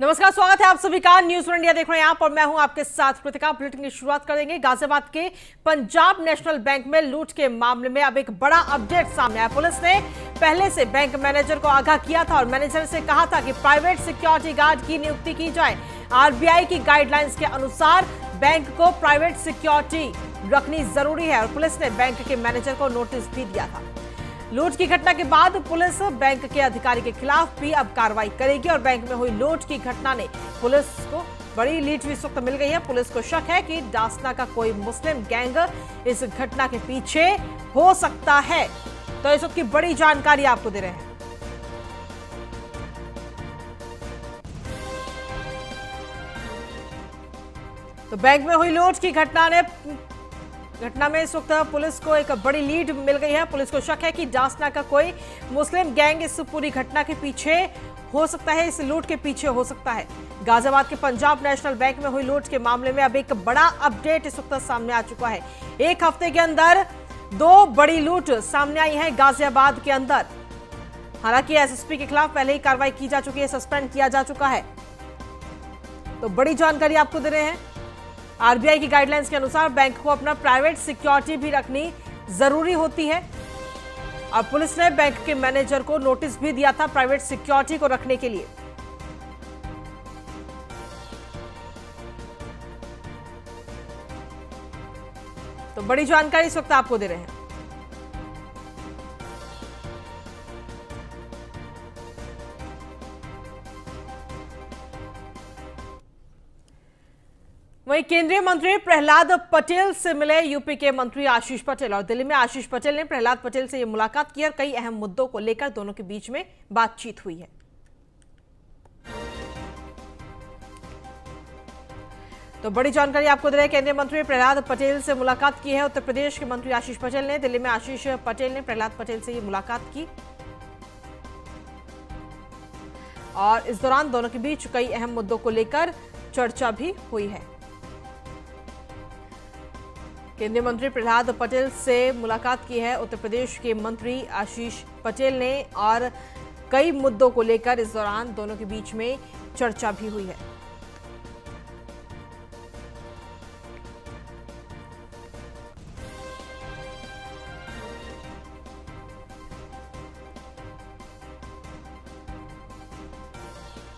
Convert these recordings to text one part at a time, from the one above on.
नमस्कार, स्वागत है आप सभी का। न्यूज़ इंडिया देख रहे हैं आप और मैं हूं आपके साथ कृतिका। बुलेटिन की शुरुआत करेंगे गाजियाबाद के पंजाब नेशनल बैंक में लूट के मामले में। अब एक बड़ा अपडेट सामने आया। पुलिस ने पहले से बैंक मैनेजर को आगाह किया था और मैनेजर से कहा था कि प्राइवेट सिक्योरिटी गार्ड की नियुक्ति की जाए। आरबीआई की गाइडलाइंस के अनुसार बैंक को प्राइवेट सिक्योरिटी रखनी जरूरी है और पुलिस ने बैंक के मैनेजर को नोटिस भी दिया था। लूट की घटना के बाद पुलिस बैंक के अधिकारी के खिलाफ भी अब कार्रवाई करेगी और बैंक में हुई लूट की घटना ने पुलिस को बड़ी लीड भी इस वक्त मिल गई है। पुलिस को शक है कि डासना का कोई मुस्लिम गैंग इस घटना के पीछे हो सकता है। तो इस वक्त की बड़ी जानकारी आपको दे रहे हैं। तो बैंक में हुई लूट की घटना में इस वक्त पुलिस को एक बड़ी लीड मिल गई है। पुलिस को शक है कि डासना का कोई मुस्लिम गैंग इस पूरी घटना के पीछे हो सकता है, इस लूट के पीछे हो सकता है। गाजियाबाद के पंजाब नेशनल बैंक में हुई लूट के मामले में अब एक बड़ा अपडेट इस वक्त सामने आ चुका है। एक हफ्ते के अंदर 2 बड़ी लूट सामने आई है गाजियाबाद के अंदर। हालांकि एसएसपी के खिलाफ पहले ही कार्रवाई की जा चुकी है, सस्पेंड किया जा चुका है। तो बड़ी जानकारी आपको दे रहे हैं। आरबीआई की गाइडलाइंस के अनुसार बैंक को अपना प्राइवेट सिक्योरिटी भी रखनी जरूरी होती है और पुलिस ने बैंक के मैनेजर को नोटिस भी दिया था प्राइवेट सिक्योरिटी को रखने के लिए। तो बड़ी जानकारी इस वक्त आपको दे रहे हैं। वहीं केंद्रीय मंत्री प्रहलाद पटेल से मिले यूपी के मंत्री आशीष पटेल और दिल्ली में आशीष पटेल ने प्रहलाद पटेल से यह मुलाकात की और कई अहम मुद्दों को लेकर दोनों के बीच में बातचीत हुई है। तो बड़ी जानकारी आपको दे रहे हैं। केंद्रीय मंत्री प्रहलाद पटेल से मुलाकात की है। उत्तर प्रदेश के मंत्री आशीष पटेल ने दिल्ली में आशीष पटेल ने प्रहलाद पटेल से यह मुलाकात की और इस दौरान दोनों के बीच कई अहम मुद्दों को लेकर चर्चा भी हुई है। केंद्रीय मंत्री प्रहलाद पटेल से मुलाकात की है उत्तर प्रदेश के मंत्री आशीष पटेल ने और कई मुद्दों को लेकर इस दौरान दोनों के बीच में चर्चा भी हुई है।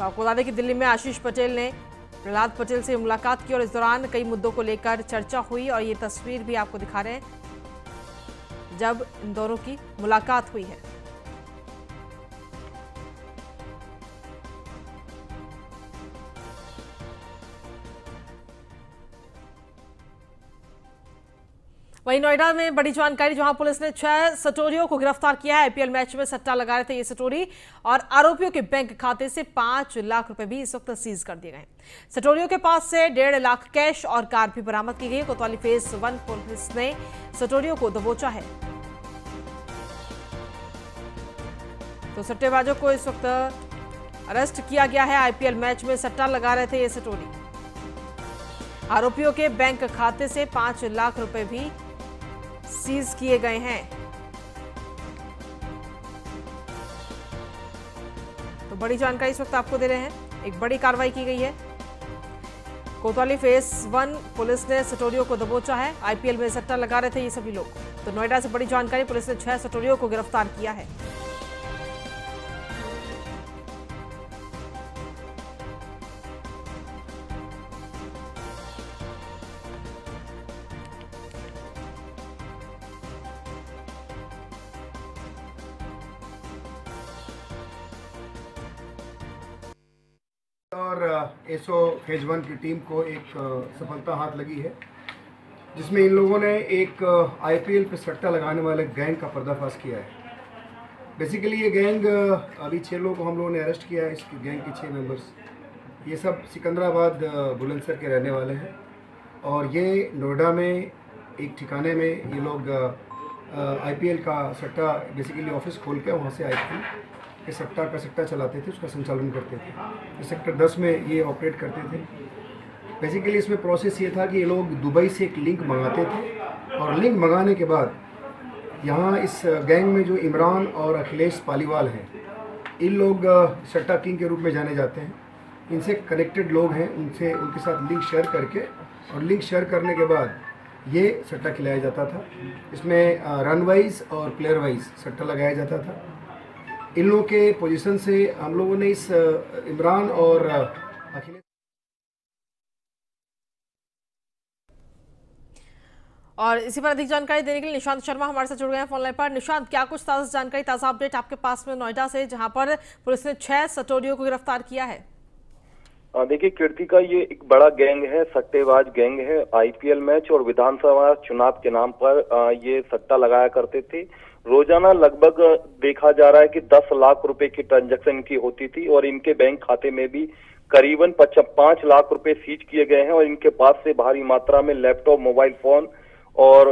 आपको बता दें कि दिल्ली में आशीष पटेल ने प्रहलाद पटेल से मुलाकात की और इस दौरान कई मुद्दों को लेकर चर्चा हुई और ये तस्वीर भी आपको दिखा रहे हैं जब इन दोनों की मुलाकात हुई है। वहीं नोएडा में बड़ी जानकारी, जहां पुलिस ने 6 सटोरियों को गिरफ्तार किया है। आईपीएल मैच में सट्टा लगा रहे थे ये सटोरी और आरोपियों के बैंक खाते से 5 लाख रुपए भी इस वक्त सीज कर दिए गए। सटोरियों के पास से 1.5 लाख कैश और कार भी बरामद की गई। कोतवाली फेज 1 पुलिस ने सटोरियों को दबोचा है। तो सट्टेबाजों को इस वक्त अरेस्ट किया गया है। आईपीएल मैच में सट्टा लगा रहे थे ये सटोरी। आरोपियों के बैंक खाते से 5 लाख रुपए भी सीज किए गए हैं। तो बड़ी जानकारी इस वक्त आपको दे रहे हैं। एक बड़ी कार्रवाई की गई है। कोतवाली फेज 1 पुलिस ने सटोरियों को दबोचा है। आईपीएल में सट्टा लगा रहे थे ये सभी लोग। तो नोएडा से बड़ी जानकारी, पुलिस ने 6 सटोरियों को गिरफ्तार किया है। और एसओ फेज 1 की टीम को एक सफलता हाथ लगी है, जिसमें इन लोगों ने एक आईपीएल पे सट्टा लगाने वाले गैंग का पर्दाफाश किया है। बेसिकली ये गैंग अभी 6 लोगों को हम लोगों ने अरेस्ट किया है। इस गैंग के 6 मेंबर्स, ये सब सिकंदराबाद बुलंदशहर के रहने वाले हैं और ये नोएडा में एक ठिकाने में ये लोग आईपीएल का सट्टा, बेसिकली ऑफिस खोल के वहाँ से आईपीएल के सट्टा चलाते थे, उसका संचालन करते थे। सेक्टर 10 में ये ऑपरेट करते थे। बेसिकली इसमें प्रोसेस ये था कि ये लोग दुबई से एक लिंक मंगाते थे और लिंक मंगाने के बाद यहाँ इस गैंग में जो इमरान और अखिलेश पालीवाल हैं, इन लोग सट्टा किंग के रूप में जाने जाते हैं। इनसे कनेक्टेड लोग हैं, उनसे उनके साथ लिंक शेयर करके और लिंक शेयर करने के बाद ये सट्टा खिलाया जाता था। इसमें रन वाइज और प्लेयर वाइज सट्टा लगाया जाता था। इन लोगों के पोजीशन से हम लोगों ने इस इमरान और अखिलेश और इसी पर अधिक जानकारी देने के लिए निशांत शर्मा हमारे साथ जुड़ गए हैं फोन लाइन पर। निशांत, क्या कुछ ताज़ा जानकारी, ताज़ा अपडेट आपके पास में नोएडा से, जहां पर पुलिस ने 6 सटोरियों को गिरफ्तार किया है? देखिए कीर्ति का ये एक बड़ा गैंग है, सट्टेबाज गैंग है। आईपीएल मैच और विधानसभा चुनाव के नाम पर ये सट्टा लगाया करते थे। रोजाना लगभग देखा जा रहा है कि 10 लाख रुपए की ट्रांजैक्शन की होती थी और इनके बैंक खाते में भी करीबन 5 लाख रुपए सीज किए गए हैं और इनके पास से भारी मात्रा में लैपटॉप, मोबाइल फोन और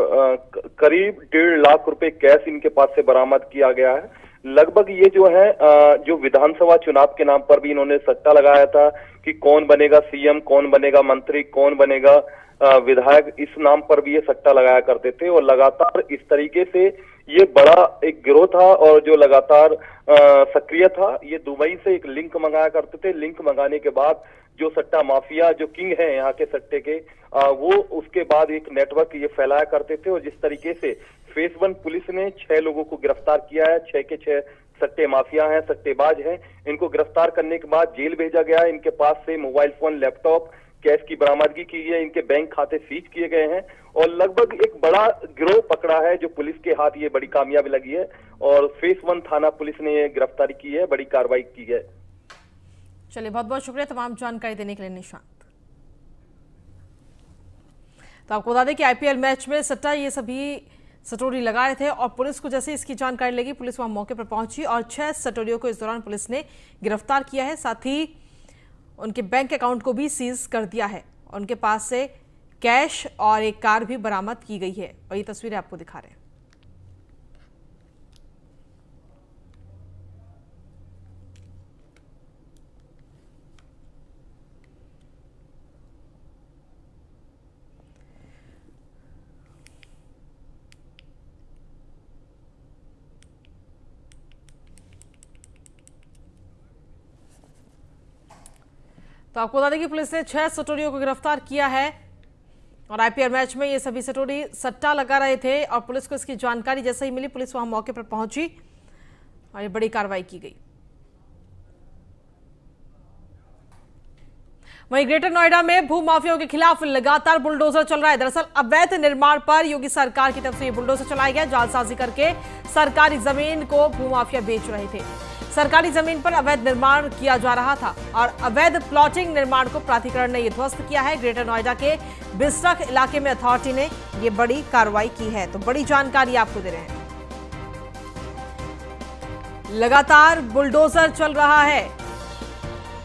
करीब 1.5 लाख रुपए कैश इनके पास से बरामद किया गया है। लगभग ये जो है जो विधानसभा चुनाव के नाम पर भी इन्होंने सट्टा लगाया था कि कौन बनेगा सीएम, कौन बनेगा मंत्री, कौन बनेगा विधायक, इस नाम पर भी ये सट्टा लगाया करते थे और लगातार इस तरीके से ये बड़ा एक गिरोह था और जो लगातार सक्रिय था। ये दुबई से एक लिंक मंगाया करते थे। लिंक मंगाने के बाद जो सट्टा माफिया, जो किंग है यहाँ के सट्टे के, वो उसके बाद एक नेटवर्क ये फैलाया करते थे और जिस तरीके से फेस 1 पुलिस ने 6 लोगों को गिरफ्तार किया है। 6 के 6 सट्टे माफिया हैं, सट्टेबाज हैं। इनको गिरफ्तार करने के बाद जेल भेजा गया है। इनके पास से मोबाइल फोन, लैपटॉप, कैश की बरामदगी की है। इनके बैंक खाते सीज किए गए हैं और लगभग एक बड़ा गिरोह पकड़ा है जो पुलिस के हाथ ये बड़ी कामयाबी लगी है और फेस 1 थाना पुलिस ने ये गिरफ्तारी की है, बड़ी कार्रवाई की है। चलिए, बहुत बहुत शुक्रिया तमाम जानकारी देने के लिए निशांत। तो आपको बता दें कि आईपीएल मैच में सट्टा ये सभी सटोरी लगा रहे थे और पुलिस को जैसे इसकी जानकारी लगी, पुलिस वहां मौके पर पहुंची और 6 सटोरियों को इस दौरान पुलिस ने गिरफ्तार किया है। साथ ही उनके बैंक अकाउंट को भी सीज कर दिया है। उनके पास से कैश और एक कार भी बरामद की गई है और ये तस्वीरें आपको दिखा रहे हैं। तो आपको बता दें कि पुलिस ने 6 सटोरियों को गिरफ्तार किया है और आईपीएल मैच में ये सभी सटोरी सट्टा लगा रहे थे और पुलिस को इसकी जानकारी जैसे ही मिली, पुलिस वहां मौके पर पहुंची और ये बड़ी कार्रवाई की गई। वहीं ग्रेटर नोएडा में भूमाफियाओं के खिलाफ लगातार बुलडोजर चल रहा है। दरअसल अवैध निर्माण पर योगी सरकार की तरफ से ये बुलडोजर चलाया गया। जालसाजी करके सरकारी जमीन को भूमाफिया बेच रहे थे। सरकारी जमीन पर अवैध निर्माण किया जा रहा था और अवैध प्लॉटिंग निर्माण को प्राधिकरण ने ये ध्वस्त किया है। ग्रेटर नोएडा के बिस्ट्रक इलाके में अथॉरिटी ने ये बड़ी कार्रवाई की है। तो बड़ी जानकारी आपको दे रहे हैं। लगातार बुलडोजर चल रहा है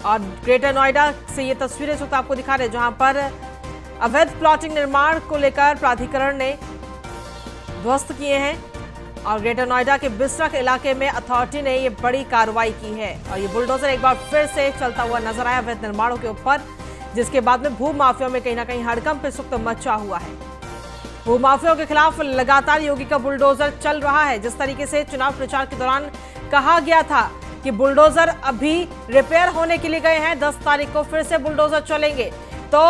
और ग्रेटर नोएडा से ये तस्वीरें जो आपको दिखा रहे हैं, जहां पर अवैध प्लॉटिंग निर्माण को लेकर प्राधिकरण ने ध्वस्त किए हैं और ग्रेटर नोएडा के बिस्ट्रक इलाके में अथॉरिटी ने ये बड़ी कार्रवाई की है और ये बुलडोजर एक बार फिर से चलता हुआ नजर आया अवैध निर्माणों के ऊपर, जिसके बाद में भूमाफिया में कहीं ना कहीं हड़कंप सुक्त मचा हुआ है। भूमाफियाओं के खिलाफ लगातार योगी का बुलडोजर चल रहा है। जिस तरीके से चुनाव प्रचार के दौरान कहा गया था कि बुलडोजर अभी रिपेयर होने के लिए गए हैं, 10 तारीख को फिर से बुलडोजर चलेंगे, तो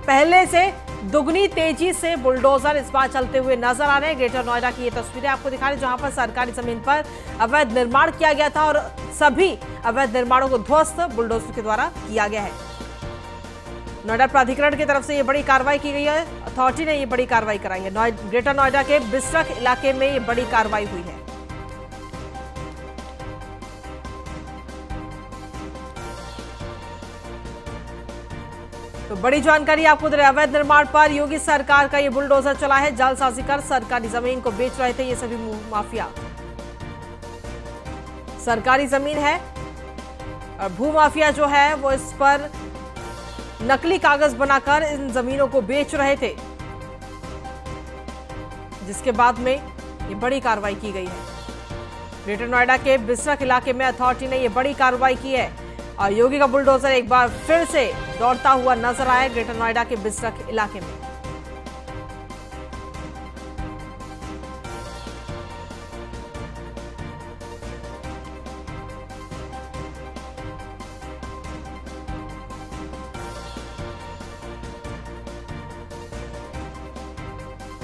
पहले से दुगनी तेजी से बुलडोजर इस बार चलते हुए नजर आ रहे हैं। ग्रेटर नोएडा की ये तस्वीरें आपको दिखा रहे हैं, जहां पर सरकारी जमीन पर अवैध निर्माण किया गया था और सभी अवैध निर्माणों को ध्वस्त बुलडोजर के द्वारा किया गया है। नोएडा प्राधिकरण की तरफ से ये बड़ी कार्रवाई की गई है। अथॉरिटी ने ये बड़ी कार्रवाई कराई है। ग्रेटर नोएडा के बिस्ट्रक इलाके में ये बड़ी कार्रवाई हुई है। तो बड़ी जानकारी आपको दे रहे हैं। अवैध निर्माण पर योगी सरकार का ये बुलडोजर चला है। जालसाजी कर सरकारी जमीन को बेच रहे थे ये सभी माफिया। सरकारी जमीन है और भूमाफिया जो है वो इस पर नकली कागज बनाकर इन जमीनों को बेच रहे थे, जिसके बाद में ये बड़ी कार्रवाई की गई है। ग्रेटर नोएडा के बिस्ट्रक इलाके में अथॉरिटी ने ये बड़ी कार्रवाई की है और योगी का बुलडोजर एक बार फिर से दौड़ता हुआ नजर आया ग्रेटर नोएडा के बिस्ट्रक इलाके में।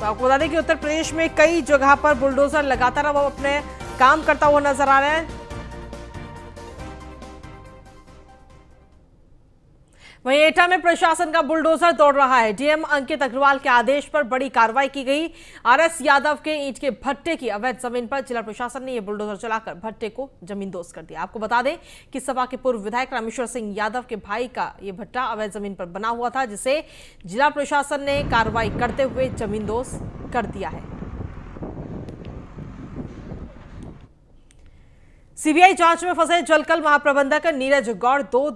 तो आपको बता दें कि उत्तर प्रदेश में कई जगह पर बुलडोजर लगातार अब अपने काम करता हुआ नजर आ रहा है। वहीं एटा में प्रशासन का बुलडोजर दौड़ रहा है। डीएम अंकित अग्रवाल के आदेश पर बड़ी कार्रवाई की गई। आरएस यादव के ईंट के भट्टे की अवैध जमीन पर जिला प्रशासन ने यह बुलडोजर चलाकर भट्टे को जमींदोज कर दिया। आपको बता दें कि सपा के पूर्व विधायक रामेश्वर सिंह यादव के भाई का यह भट्टा अवैध जमीन पर बना हुआ था, जिसे जिला प्रशासन ने कार्रवाई करते हुए जमींदोज कर दिया है। सीबीआई जांच में फंसे जलकल महाप्रबंधक नीरज गौड़ दो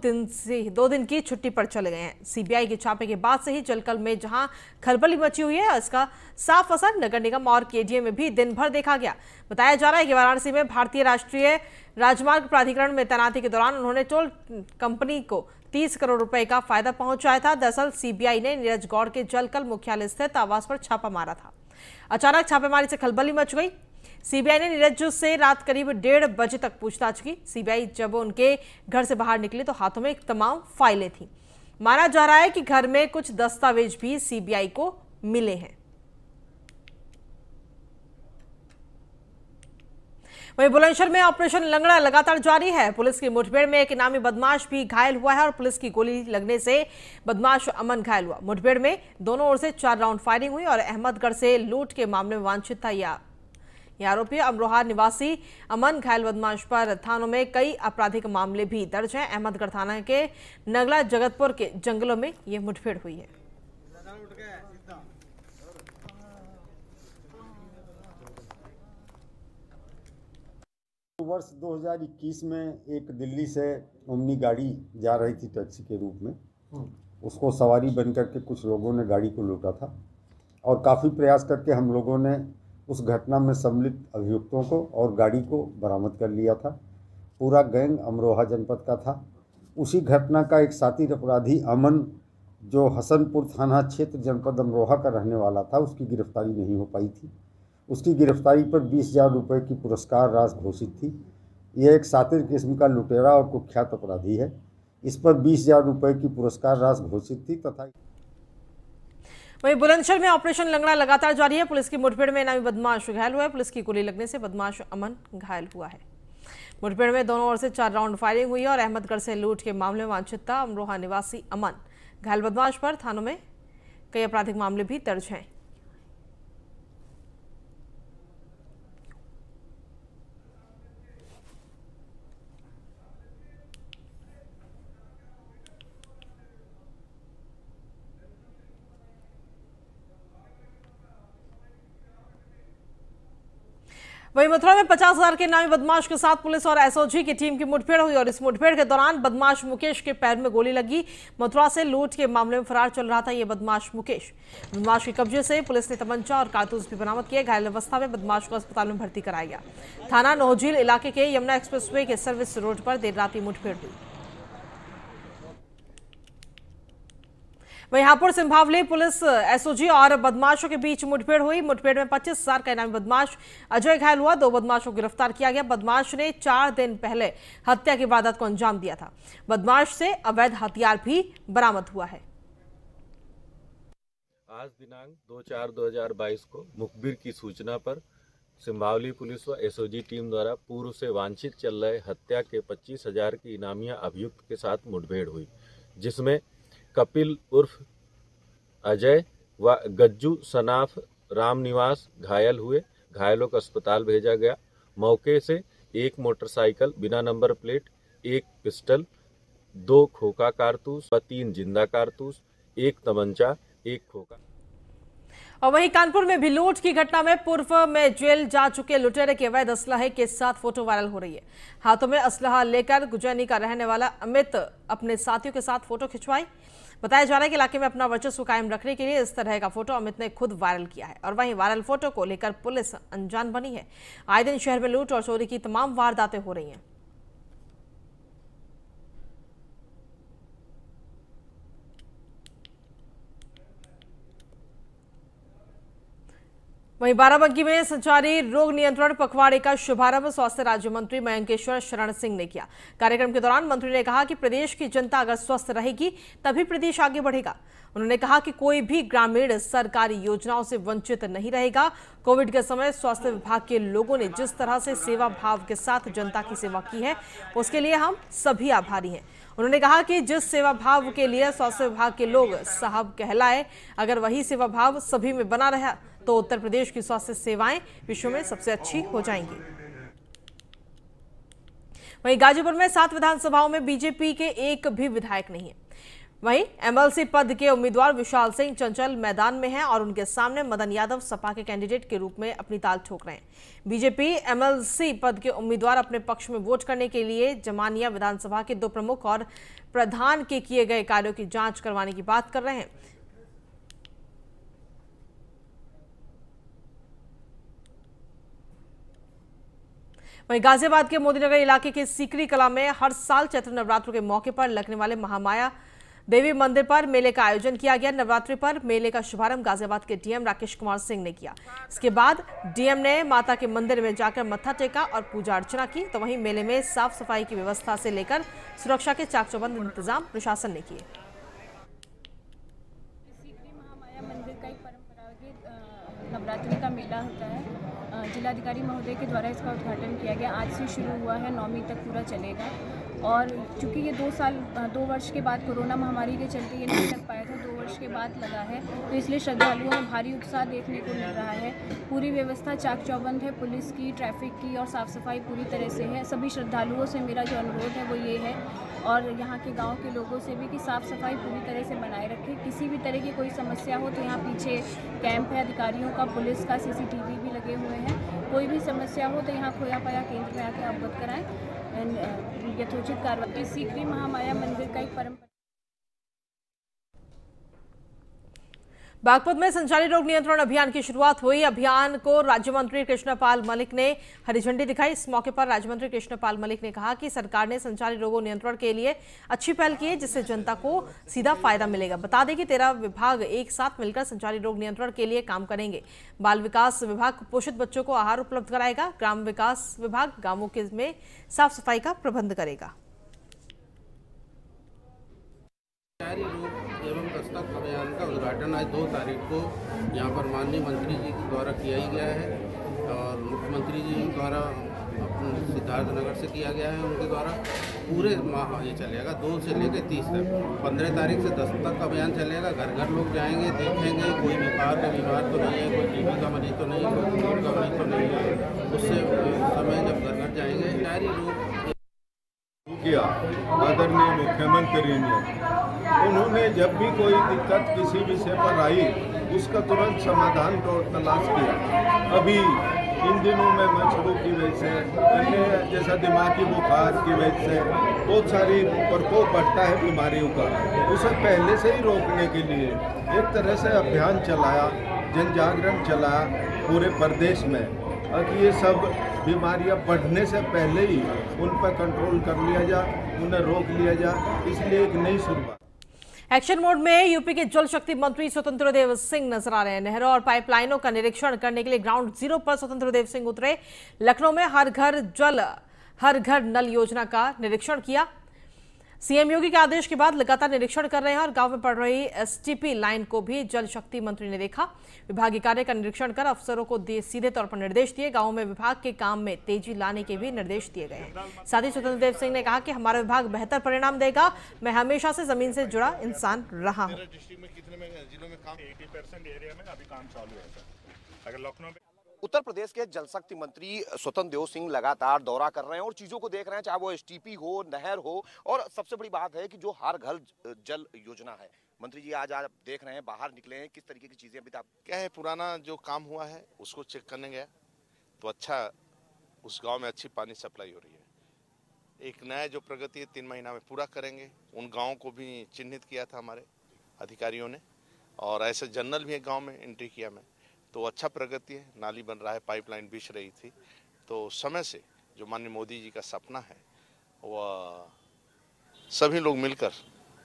दिन की छुट्टी पर चले गए हैं। सीबीआई के छापे के बाद से ही जलकल में जहां खलबली मची हुई है, इसका साफ असर नगर निगम और केडीए में भी दिन भर देखा गया। बताया जा रहा है कि वाराणसी में भारतीय राष्ट्रीय राजमार्ग प्राधिकरण में तैनाती के दौरान उन्होंने टोल कंपनी को 30 करोड़ रुपए का फायदा पहुंचाया था। दरअसल सीबीआई ने नीरज गौड़ के जलकल मुख्यालय स्थित आवास पर छापा मारा था। अचानक छापेमारी से खलबली मच गई। सीबीआई ने नीरज से रात करीब 1:30 बजे तक पूछताछ की। सीबीआई जब उनके घर से बाहर निकली तो हाथों में तमाम फाइलें थीं। माना जा रहा है कि घर में कुछ दस्तावेज भी सीबीआई को मिले हैं। वहीं बुलंदशहर में ऑपरेशन लंगड़ा लगातार जारी है। पुलिस की मुठभेड़ में एक इनामी बदमाश भी घायल हुआ है और पुलिस की गोली लगने से बदमाश अमन घायल हुआ। मुठभेड़ में दोनों ओर से 4 राउंड फायरिंग हुई और अहमदगढ़ से लूट के मामले में वांछित था यह आरोपी अमरोहा निवासी अमन। घायल बदमाश पर थानों में कई आपराधिक मामले भी दर्ज हैं। अहमदगढ़ थाना के नगला जगतपुर के जंगलों में यह मुठभेड़ हुई है। वर्ष 2021 में एक दिल्ली से ओमनी गाड़ी जा रही थी टैक्सी के रूप में। उसको सवारी बन करके कुछ लोगों ने गाड़ी को लूटा था और काफ़ी प्रयास करके हम लोगों ने उस घटना में सम्मिलित अभियुक्तों को और गाड़ी को बरामद कर लिया था। पूरा गैंग अमरोहा जनपद का था। उसी घटना का एक शातिर अपराधी अमन, जो हसनपुर थाना क्षेत्र जनपद अमरोहा का रहने वाला था, उसकी गिरफ्तारी नहीं हो पाई थी। उसकी गिरफ्तारी पर 20,000 रुपये की पुरस्कार राशि घोषित थी। यह एक शातिर किस्म का लुटेरा और कुख्यात अपराधी है। इस पर 20,000 रुपये की पुरस्कार राशि घोषित थी तथा वहीं बुलंदशहर में ऑपरेशन लंगड़ा लगातार जारी है। पुलिस की मुठभेड़ में इनामी बदमाश घायल हुआ है। पुलिस की गोली लगने से बदमाश अमन घायल हुआ है। मुठभेड़ में दोनों ओर से 4 राउंड फायरिंग हुई और अहमदगढ़ से लूट के मामले में वांछित था अमरोहा निवासी अमन। घायल बदमाश पर थानों में कई आपराधिक मामले भी दर्ज हैं। वहीं मथुरा में 50,000 के इनामी बदमाश के साथ पुलिस और एसओजी की टीम की मुठभेड़ हुई और इस मुठभेड़ के दौरान बदमाश मुकेश के पैर में गोली लगी। मथुरा से लूट के मामले में फरार चल रहा था यह बदमाश मुकेश। बदमाश के कब्जे से पुलिस ने तमंचा और कारतूस भी बरामद किए। घायल अवस्था में बदमाश को अस्पताल में भर्ती कराया गया। थाना नोहझील इलाके के यमुना एक्सप्रेसवे के सर्विस रोड पर देर रात मुठभेड़ हुई। वहीं हापुड़ सिंभावली पुलिस एसओजी और बदमाशों के बीच मुठभेड़ हुई। मुठभेड़ में 25,000 का इनामी बदमाश अजय घायल हुआ। 2 बदमाशों को गिरफ्तार किया गया। बदमाश ने 4 दिन पहले हत्या की वारदात को अंजाम दिया था। बदमाश से अवैध हथियार भी बरामद हुआ है। आज दिनांक 2/4/2022 को मुखबिर की सूचना पर सिंभावली पुलिस व एसओजी टीम द्वारा पूर्व से वांछित चल रहे हत्या के 25,000 की इनामिया अभियुक्त के साथ मुठभेड़ हुई, जिसमें कपिल उर्फ अजय व गज्जू सनाफ रामनिवास घायल हुए। घायलों को अस्पताल भेजा गया। मौके से 1 मोटरसाइकिल बिना नंबर प्लेट, 1 पिस्टल, 2 खोखा कारतूस व 3 जिंदा कारतूस, 1 तमंचा, 1 खोखा। और वहीं कानपुर में भी लूट की घटना में पूर्व में जेल जा चुके लुटेरे के अवैध असलहे के साथ फोटो वायरल हो रही है। हाथों में असलहा लेकर गुजैनी का रहने वाला अमित अपने साथियों के साथ फोटो खिंचवाई। बताया जा रहा है कि इलाके में अपना वर्चस्व कायम रखने के लिए इस तरह का फोटो अमित ने खुद वायरल किया है और वहीं वायरल फोटो को लेकर पुलिस अनजान बनी है। आए दिन शहर में लूट और चोरी की तमाम वारदातें हो रही हैं। वहीं बाराबंकी में संचारी रोग नियंत्रण पखवाड़े का शुभारंभ स्वास्थ्य राज्य मंत्री मयंकेश्वर शरण सिंह ने किया। कार्यक्रम के दौरान मंत्री ने कहा कि प्रदेश की जनता अगर स्वस्थ रहेगी तभी प्रदेश आगे बढ़ेगा। उन्होंने कहा कि कोई भी ग्रामीण सरकारी योजनाओं से वंचित नहीं रहेगा। कोविड के समय स्वास्थ्य विभाग के लोगों ने जिस तरह से सेवा भाव के साथ जनता की सेवा की है उसके लिए हम सभी आभारी हैं। उन्होंने कहा कि जिस सेवा भाव के लिए स्वास्थ्य विभाग के लोग साहब कहलाए, अगर वही सेवा भाव सभी में बना रहा तो उत्तर प्रदेश की स्वास्थ्य सेवाएं विश्व में सबसे अच्छी हो जाएंगी। वहीं गाजीपुर में 7 विधानसभाओं में बीजेपी के एक भी विधायक नहीं है। वहीं एमएलसी पद के उम्मीदवार विशाल सिंह चंचल मैदान में हैं और उनके सामने मदन यादव सपा के कैंडिडेट के रूप में अपनी ताल ठोक रहे हैं। बीजेपी एमएलसी पद के उम्मीदवार अपने पक्ष में वोट करने के लिए जमानिया विधानसभा के 2 प्रमुख और प्रधान के किए गए कार्यों की जांच करवाने की बात कर रहे हैं। वहीं गाजियाबाद के मोदीनगर इलाके के सीकरी कला में हर साल चैत्र नवरात्र के मौके पर लगने वाले महामाया देवी मंदिर पर मेले का आयोजन किया गया। नवरात्रि पर मेले का शुभारंभ गाजियाबाद के डीएम राकेश कुमार सिंह ने किया। इसके बाद डीएम ने माता के मंदिर में जाकर मत्था टेका और पूजा अर्चना की। तो वहीं मेले में साफ सफाई की व्यवस्था से लेकर सुरक्षा के चाक चौबंद इंतजाम प्रशासन ने किए। सीकरी महामाया मंदिर का एक परंपरागत नवरात्रि का मेला होता है। जिलाधिकारी महोदय के द्वारा इसका उद्घाटन किया गया। आज से शुरू हुआ है, 9वीं तक पूरा चलेगा। और चूँकि ये 2 वर्ष के बाद कोरोना महामारी के चलते ये नहीं लग पाया था, 2 वर्ष के बाद लगा है, तो इसलिए श्रद्धालुओं में भारी उत्साह देखने को मिल रहा है। पूरी व्यवस्था चाक चौबंद है, पुलिस की, ट्रैफिक की और साफ़ सफाई पूरी तरह से है। सभी श्रद्धालुओं से मेरा जो अनुरोध है वो ये है, और यहाँ के गांव के लोगों से भी, कि साफ़ सफाई पूरी तरह से बनाए रखें। किसी भी तरह की कोई समस्या हो तो यहाँ पीछे कैंप है अधिकारियों का, पुलिस का, CCTV भी लगे हुए हैं। कोई भी समस्या हो तो यहाँ खोया पाया केंद्र में आकर अवगत कराएं, यथोचित कार्रवाई। सीकरी महामाया मंदिर का एक परंपरा। बागपत में संचारी रोग नियंत्रण अभियान की शुरुआत हुई। अभियान को राज्य मंत्री कृष्णपाल मलिक ने हरी झंडी दिखाई। इस मौके पर राज्य मंत्री कृष्णपाल मलिक ने कहा कि सरकार ने संचारी रोगों नियंत्रण के लिए अच्छी पहल की है, जिससे जनता को सीधा फायदा मिलेगा। बता दें कि 13 विभाग एक साथ मिलकर संचारी रोग नियंत्रण के लिए काम करेंगे। बाल विकास विभाग कुपोषित बच्चों को आहार उपलब्ध कराएगा। ग्राम विकास विभाग गांवों में साफ सफाई का प्रबंध करेगा। संचारी रोग एवं दस्तक अभियान का उद्घाटन आज 2 तारीख को यहाँ पर माननीय मंत्री जी के द्वारा किया ही गया है और मुख्यमंत्री जी द्वारा सिद्धार्थनगर से किया गया है। उनके द्वारा पूरे माह ये चलेगा, 2 से लेकर 30 तक। 15 तारीख से दस्तक अभियान चलेगा। घर घर लोग जाएंगे, देखेंगे कोई बीमार तो नहीं है, कोई टीबी का मरीज तो नहीं है, कोई कोविड का मरीज तो नहीं है। उससे समय जब घर घर जाएंगे, संचारी रोग किया आदरणीय मुख्यमंत्री ने, उन्होंने जब भी कोई दिक्कत किसी विषय पर आई उसका तुरंत समाधान तलाश किया। अभी इन दिनों में मच्छरों की वजह से, अन्य जैसा दिमागी बुखार की वजह से बहुत सारी प्रकोप बढ़ता है बीमारियों का, उसे पहले से ही रोकने के लिए एक तरह से अभियान चलाया, जन जागरण चलाया पूरे प्रदेश में, ताकि ये सब बीमारियां बढ़ने से पहले ही उन पर कंट्रोल कर लिया जाए, उन्हें रोक लिया जाए। इसलिए एक नई शुरुआत। एक्शन मोड में यूपी के जल शक्ति मंत्री स्वतंत्र देव सिंह नजर आ रहे हैं। नहरों और पाइपलाइनों का निरीक्षण करने के लिए ग्राउंड जीरो पर स्वतंत्र देव सिंह उतरे। लखनऊ में हर घर जल हर घर नल योजना का निरीक्षण किया। सीएम योगी के आदेश के बाद लगातार निरीक्षण कर रहे हैं और गांव में पड़ रही एसटीपी लाइन को भी जल शक्ति मंत्री ने देखा। विभागीय कार्य का निरीक्षण कर अफसरों को सीधे तौर पर निर्देश दिए। गांवों में विभाग के काम में तेजी लाने के भी निर्देश दिए गए हैं। साथ ही स्वतंत्र देव सिंह ने कहा कि हमारा विभाग बेहतर परिणाम देगा। मैं हमेशा से जमीन से जुड़ा इंसान रहा हूँ। उत्तर प्रदेश के जल शक्ति मंत्री स्वतंत्र देव सिंह लगातार दौरा कर रहे हैं और चीजों को देख रहे हैं, चाहे वो एसटीपी हो, नहर हो, और सबसे बड़ी बात है कि जो हर घर जल योजना है। मंत्री जी आज आप देख रहे हैं, बाहर निकले हैं, किस तरीके की चीजें अभी तक क्या है? पुराना जो काम हुआ है उसको चेक करने गया तो अच्छा, उस गांव में अच्छी पानी सप्लाई हो रही है। एक नया जो प्रगति है 3 महीना में पूरा करेंगे। उन गाँव को भी चिन्हित किया था हमारे अधिकारियों ने, और ऐसे जनरल भी एक गाँव में एंट्री किया मैं, तो अच्छा प्रगति है। नाली बन रहा है, पाइपलाइन बिछ रही थी। तो समय से जो माननीय मोदी जी का सपना है वह सभी लोग मिलकर,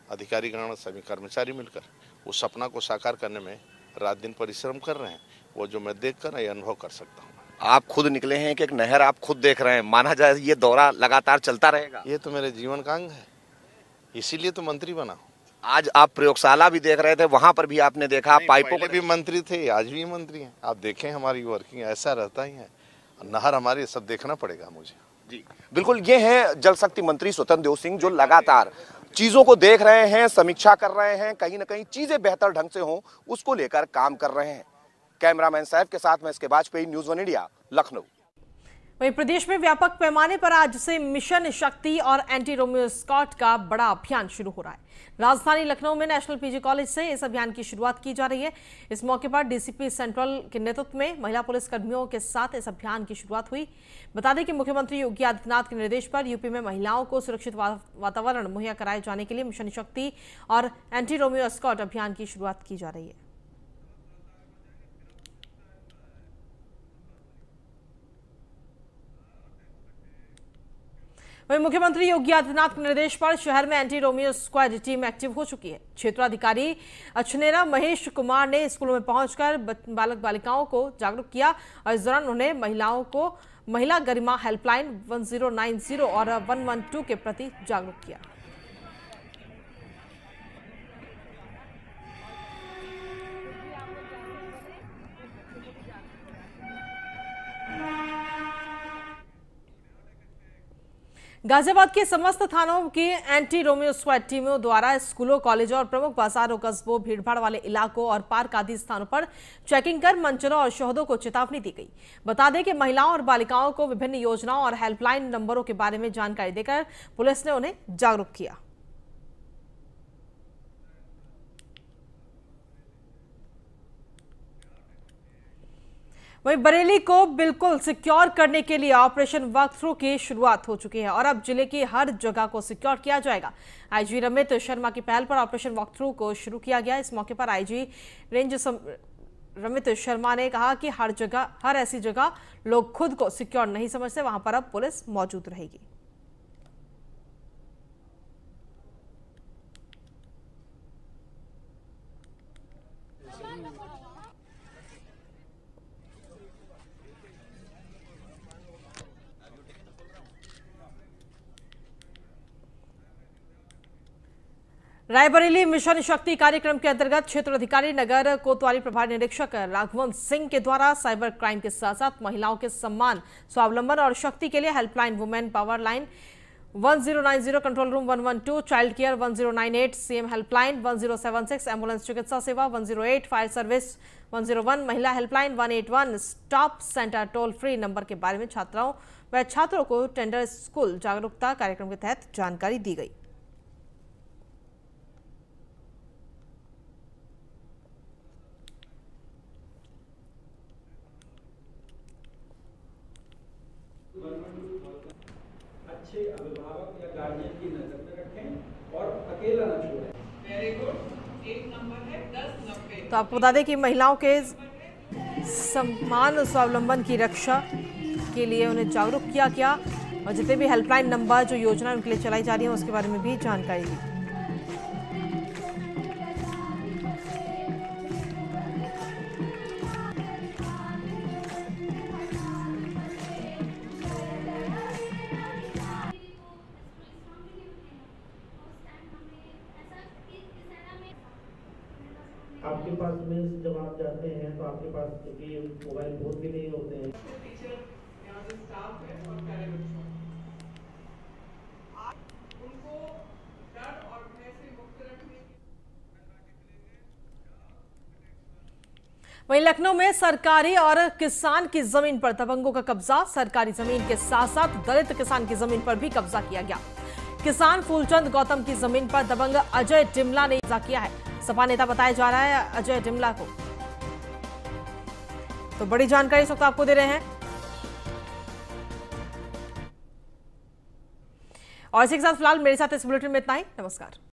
अधिकारीगण, सभी कर्मचारी मिलकर उस सपना को साकार करने में रात दिन परिश्रम कर रहे हैं, वो जो मैं देख कर ये अनुभव कर सकता हूँ। आप खुद निकले हैं कि एक नहर आप खुद देख रहे हैं, माना जाए ये दौरा लगातार चलता रहेगा? ये तो मेरे जीवन का अंग है, इसीलिए तो मंत्री बना हूँ। आज आप प्रयोगशाला भी देख रहे थे, वहां पर भी आपने देखा पाइपों को भी मंत्री थे, आज भी मंत्री हैं। आप देखें हमारी वर्किंग ऐसा रहता ही है, नहर हमारी सब देखना पड़ेगा मुझे। जी बिल्कुल, ये है जल शक्ति मंत्री स्वतंत्र देव सिंह जो लगातार चीजों को देख रहे हैं, समीक्षा कर रहे हैं, कहीं ना कहीं चीजें बेहतर ढंग से हों उसको लेकर काम कर रहे हैं। कैमरामैन सैफ के साथ मैं इसके वाजपेयी, न्यूज़ 1 इंडिया, लखनऊ। वहीं प्रदेश में व्यापक पैमाने पर आज से मिशन शक्ति और एंटी रोमियो स्क्वाड का बड़ा अभियान शुरू हो रहा है। राजधानी लखनऊ में नेशनल पीजी कॉलेज से इस अभियान की शुरुआत की जा रही है। इस मौके पर डीसीपी सेंट्रल के नेतृत्व में महिला पुलिस कर्मियों के साथ इस अभियान की शुरुआत हुई। बता दें कि मुख्यमंत्री योगी आदित्यनाथ के निर्देश पर यूपी में महिलाओं को सुरक्षित वातावरण मुहैया कराए जाने के लिए मिशन शक्ति और एंटी रोमियो स्क्वाड अभियान की शुरुआत की जा रही है। वहीं मुख्यमंत्री योगी आदित्यनाथ के निर्देश पर शहर में anti Romeo squad team active हो चुकी है। क्षेत्राधिकारी अछनेरा महेश कुमार ने स्कूलों में पहुंचकर बालक बालिकाओं को जागरूक किया और इस दौरान उन्हें महिलाओं को महिला गरिमा हेल्पलाइन 1090 और 112 के प्रति जागरूक किया। गाजियाबाद के समस्त थानों की एंटी रोमियो स्क्वाड टीमों द्वारा स्कूलों, कॉलेजों और प्रमुख बाजारों, कस्बों, भीड़भाड़ वाले इलाकों और पार्क आदि स्थानों पर चेकिंग कर मंचरों और शहदों को चेतावनी दी गई। बता दें कि महिलाओं और बालिकाओं को विभिन्न योजनाओं और हेल्पलाइन नंबरों के बारे में जानकारी देकर पुलिस ने उन्हें जागरूक किया। वहीं बरेली को बिल्कुल सिक्योर करने के लिए ऑपरेशन वॉक थ्रू की शुरुआत हो चुकी है और अब जिले की हर जगह को सिक्योर किया जाएगा। आईजी रमित शर्मा की पहल पर ऑपरेशन वॉक थ्रू को शुरू किया गया। इस मौके पर आईजी रेंज रमित शर्मा ने कहा कि हर ऐसी जगह लोग खुद को सिक्योर नहीं समझते, वहां पर अब पुलिस मौजूद रहेगी। रायबरेली मिशन शक्ति कार्यक्रम के अंतर्गत क्षेत्राधिकारी नगर कोतवाली प्रभारी निरीक्षक राघवन सिंह के द्वारा साइबर क्राइम के साथ साथ महिलाओं के सम्मान, स्वावलंबन और शक्ति के लिए helpline women power line 1090, control room 112, child care 1098, CM helpline 1076, ambulance चिकित्सा सेवा 108, फायर सर्विस 101, महिला helpline 181, stop centre toll free number के बारे में छात्राओं व छात्रों को टेंडर स्कूल जागरूकता कार्यक्रम के तहत जानकारी दी गई। अच्छे अभिभावक या गार्जियन की नजर में रखें और अकेला न छोड़ें। Very good. एक नंबर है 1090। तो आपको बता दें कि महिलाओं के सम्मान स्वावलंबन की रक्षा के लिए उन्हें जागरूक किया गया और जितने भी हेल्पलाइन नंबर जो योजना उनके लिए चलाई जा रही है उसके बारे में भी जानकारी दी। आपके पास में जब आप जाते हैं तो आपके पास क्योंकि मोबाइल फोन भी नहीं होते हैं। टीचर यहाँ से स्टाफ है और प्यारे बच्चों, आप उनको डर और भय से मुक्त रखने। वहीं लखनऊ में सरकारी और किसान की जमीन पर दबंगों का कब्जा। सरकारी जमीन के साथ साथ दलित किसान की जमीन पर भी कब्जा किया गया। किसान फूलचंद गौतम की जमीन पर दबंग अजय डिमला ने कब्जा किया है। सपा नेता बताया जा रहा है अजय डिमला को। तो बड़ी जानकारी इस वक्त आपको दे रहे हैं और इसी के साथ फिलहाल मेरे साथ इस बुलेटिन में इतना ही। नमस्कार।